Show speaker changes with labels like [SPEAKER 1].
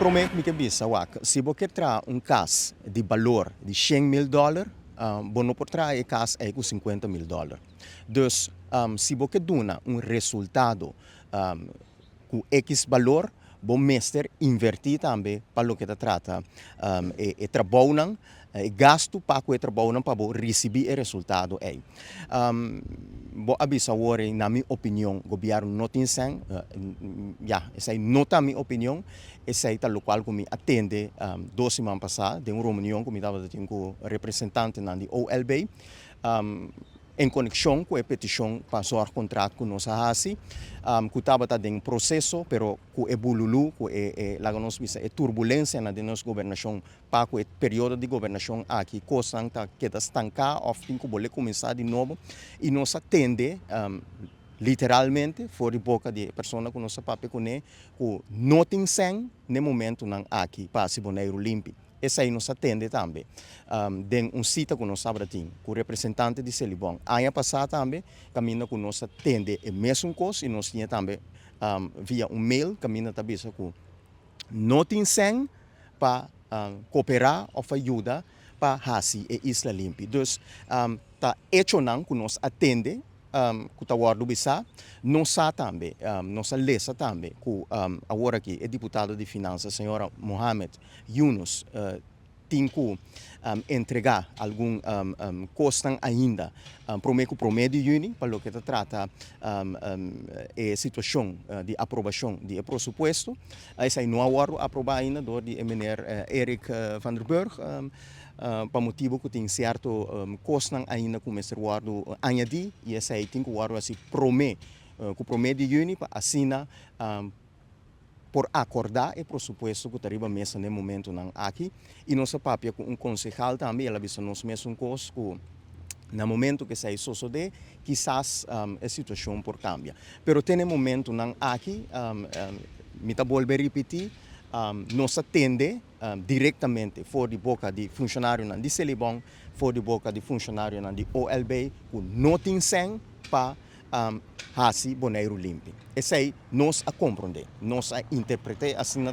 [SPEAKER 1] prometo que bisa wak, se você traz caso de valor de $100.000, você pode trazer esse caso aí com $50.000. Então, se você dá resultado com X valor, bom mestre invertir também para o que trata e trabalham gasto para o trabalho para receber o resultado aí. Vou avisar agora, na minha opinião, o governo não tem sem, essa não é a minha opinião, essa é a qual me atende 2 semanas passadas, de uma reunião que me estava com o representante da OLB, em conexão com a petição para o contrato com nós que estava em processo, mas com o bululu, com a turbulência na nossa governação, para o período de governação aqui, coisa que está estancada, ou tem que começar de novo, e nós atende literalmente, fora de boca de pessoa que nós papel com ele, que não tem sem no momento aqui, para se boneiro limpo. Essa aí nos atende também. Tem cita que nós sabemos, com o representante de Celibon. Ano passado também, caminha com nós atende o mesmo coisa e nós tinha também via mail, caminha também com não tem sem para cooperar ou ajuda para Hasi e Isla Limpa. Então, está hecho não que nós atende, que está guardado bisa, nós também, nós lesa também, que agora aqui é deputado de Finanças, a senhora Mohamed Yunus, tem que entregar algum custo ainda prometo de Juni para o que trata a situação de aprovação de presupuesto. Essa não há aprovar ainda do de meneer Erik van der Burg, para motivo que tem certo custo ainda começar a añadir e essa aí tem que assim promete de Juni para assinar por acordar o pressuposto que arriba mesa no momento aqui e nossa papia com concejal também ela visa nos mesmos coisas que no momento que sai suceder quizás a situação por cambia pero tem momento aqui me tá volver repetir nos atende diretamente fora de boca de funcionário de Celibon fora de boca de funcionário de OLB que não tem sem para Hasi Boneiro Limpo. Essa aí nós a compreender, nós a interpretar assim na